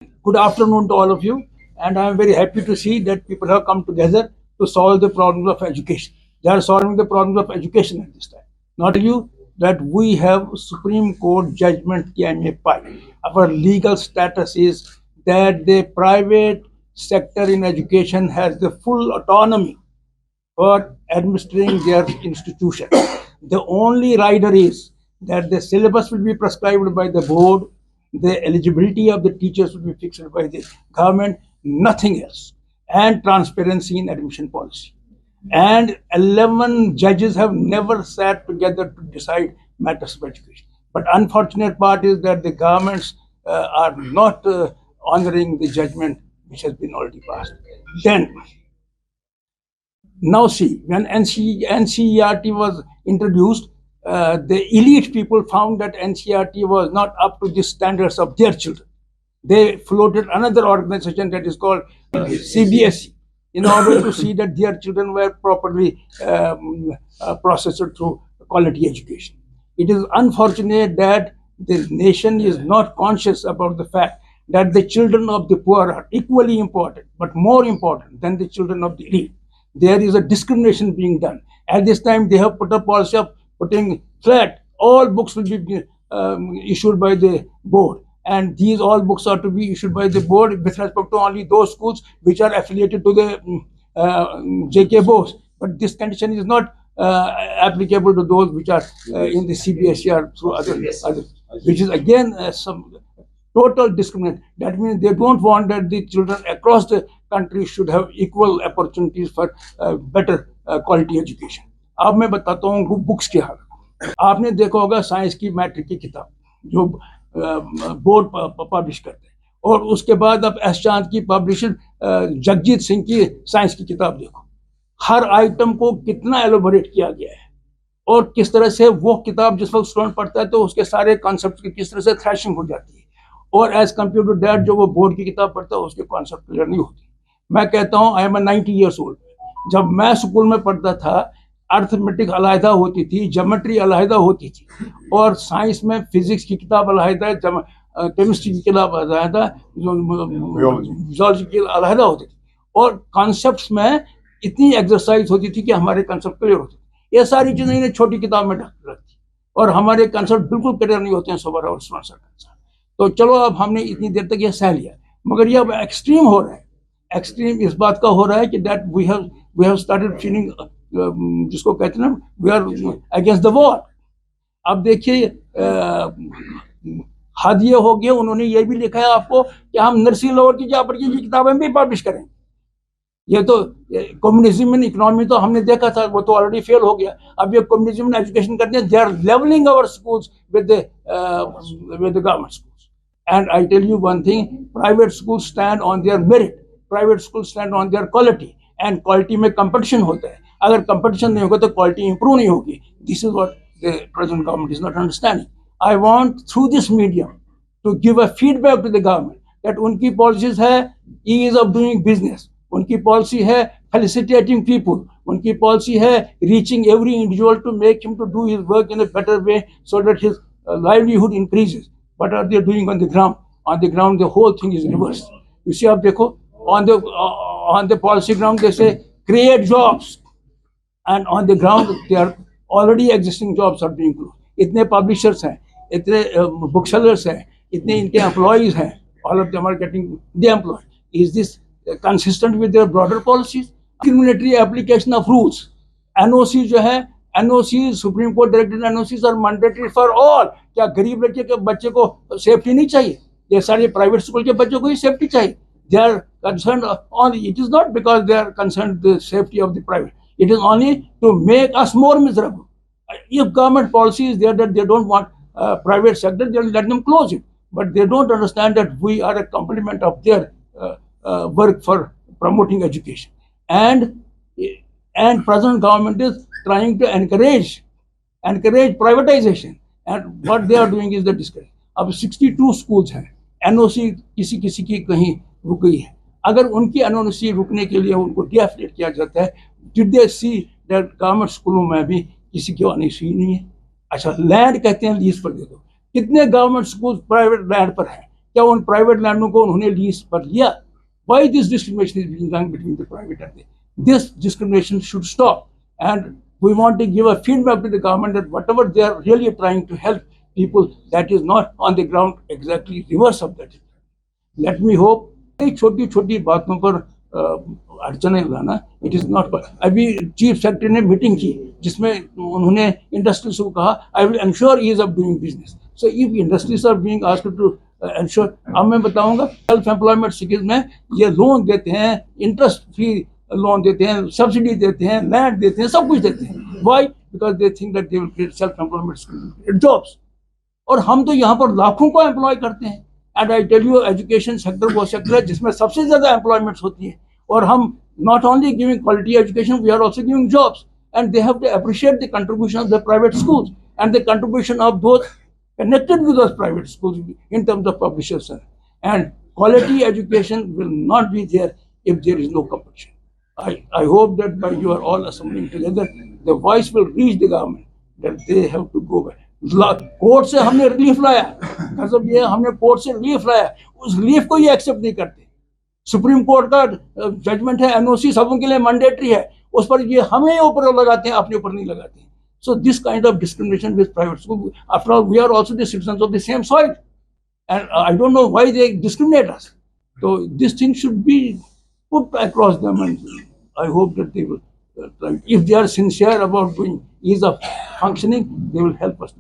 Good afternoon to all of you, and I am very happy to see that people have come together to solve the problems of education. They are solving the problems of education at this time. Not you that we have Supreme Court judgment KMA Pi. Our legal status is that the private sector in education has the full autonomy for administering their institution. The only rider is that the syllabus will be prescribed by the board, the eligibility of the teachers will be fixed by the government, nothing else, and transparency in admission policy. And 11 judges have never sat together to decide matters of education. But unfortunate part is that the governments are not honoring the judgment which has been already passed. Then now see, when NCERT was introduced, the elite people found that NCERT was not up to the standards of their children. They floated another organization that is called CBSE in order to see that their children were properly processed through quality education. It is unfortunate that the nation is not conscious about the fact that the children of the poor are equally important, but more important than the children of the elite. There is a discrimination being done. At this time, they have put a policy of putting flat, all books will be issued by the board. And these all books are to be issued by the board with respect to only those schools which are affiliated to the JK Bose. But this condition is not applicable to those which are in the CBSE or through other, which is again some total discrimination. That means they don't want that the children across the country should have equal opportunities for better quality education. अब मैं बताता हूँ books क्या है. आपने देखा होगा science की मैट्रिक की किताब जो बोर्ड पब्लिश करते हैं, और उसके बाद अब एस चांद की पब्लिशर जगजीत सिंह की साइंस की किताब देखो. हर आइटम को कितना एलोबोरेट किया गया है और किस तरह से वो किताब जिस वक्त स्टूडेंट पढ़ता है तो उसके सारे कॉन्सेप्ट की किस तरह से थ्रैशिंग हो जाती है, और एज कम्पेयर टू दैट जो वो बोर्ड की किताब पढ़ता है उसके कॉन्सेप्ट क्लियर नहीं होती. मैं कहता हूँ आई एम 90 ईयर्स ओल्ड. जब मैं स्कूल में पढ़ता था अर्थमेटिक अलहदा होती थी, ज्योमेट्री अलहदा होती थी, और साइंस में फिजिक्स की किताब अलहदा, केमिस्ट्री की किताब अलहदा, जियोलॉजी की अलहदा होती थी, और कॉन्सेप्ट्स में इतनी एक्सरसाइज होती थी कि हमारे कॉन्सेप्ट क्लियर होते थे. ये सारी चीज़ें इन्हें छोटी किताब में ढक रखती और हमारे कॉन्सेप्ट बिल्कुल क्लियर नहीं होते हैं सो और स्टूडेंट्स. तो चलो अब हमने इतनी देर तक ये सह लिया, मगर ये अब एक्सट्रीम हो रहा है. एक्सट्रीम इस बात का हो रहा है कि that we have started feeling, जिसको कहते हैं ना, we are against the war. अब देखिए हद ये हो गया, उन्होंने ये भी लिखा है आपको कि हम नर्सिंग लेवल की जो की किताबें भी पब्लिश करें. ये तो कम्युनिज्म इन इकोनॉमी तो हमने देखा था, वो तो ऑलरेडी फेल हो गया. अब ये कम्युनिज्म इन एजुकेशन करते हैं. They are levelling our schools with the government schools. And I tell you one thing, private schools stand on their merit, private schools stand on their quality, and quality में competition होता है. अगर competition नहीं होगा तो quality improve नहीं होगी. This is what the present government is not understanding. I want through this medium to give a feedback to the government that उनकी policies है ease of doing business, उनकी policy है felicitating people, उनकी policy है reaching every individual to make him to do his work in a better way so that his livelihood increases. What are they doing on the ground? On the ground, the whole thing is reversed. You see, आप देखो, on the policy ground they say create jobs, and on the ground they are already existing jobs are being closed. इतने publishers हैं, इतने booksellers हैं, इतने इनके employees हैं, all of them are getting de-employed. Is this consistent with their broader policies? Discriminatory application of rules. NOC जो है, NOC supreme court directed NOCs are mandatory for all. क्या गरीब लड़के के बच्चे को सेफ्टी नहीं चाहिए? ये सारे प्राइवेट स्कूल के बच्चों को ही सेफ्टी चाहिए. They are concern only, it is not because they are concern the safety of the private, it is only to make us more miserable. If government policy is there that they don't want private sector, they'll let them close it. But they don't understand that we are a complement of their work for promoting education. And present government is trying to encourage privatization, and what they are doing is the discourage. अब 62 schools हैं, NOC किसी की कहीं रुक गई है. अगर उनकी NOC रुकने के लिए उनको डीएफिलेट किया जाता है, did they see that government स्कूलों में भी किसी की NOC नहीं है? अच्छा, लैंड कहते हैं लीज पर दे दो. कितने गवर्नमेंट स्कूल प्राइवेट लैंड पर हैं? क्या उन प्राइवेट लैंडों को उन्होंने लीज पर लिया? Why this discrimination is being done between the private and the, this discrimination should stop, and we want to give a feedback to the government that whatever they are really trying to help people, that is not on the ground exactly reverse of that. Let me hope छोटी छोटी बातों पर अड़चने लाना, it is not. अभी chief secretary ने meeting की जिसमें उन्होंने इंडस्ट्रीज को कहा I will ensure ease of doing business. So if industries are being asked to ensure, अब मैं बताऊंगा सेल्फ एम्प्लॉयमेंट स्कीम में ये लोन देते हैं, इंटरेस्ट फ्री लोन देते हैं, सब्सिडी देते हैं, लैंड देते हैं, सब कुछ देते हैं। Why? Because they think that they will create self employment jobs. और हम तो यहाँ पर लाखों को एम्प्लॉय करते हैं। And I tell you, education sector वो सेक्टर है जिसमें सबसे ज्यादा एम्प्लॉयमेंट्स होती है, और हम not only giving quality education, we are also giving jobs, and they have to appreciate the contribution of the private schools and the contribution of those connected with those private schools in terms of publishers. And quality education will not be there if there is no competition. I hope that by you are all assembling together, the voice will reach the government that they have to go back. Court से हमने relief लाया, मतलब ये हमने court से relief लाया, उस relief को ये एक्सेप्ट नहीं करते। सुप्रीम कोर्ट का जजमेंट है, एनओसी सबों के लिए मैंडेटरी है, उस पर ये हमें ऊपर लगाते हैं, अपने ऊपर नहीं लगाते। So this kind of discrimination with private school, after all we are also the citizens of the same soil, and I don't know why they discriminate us. So this thing should be put across them, and I hope that they will, if they are sincere about doing ease of functioning, they will help us.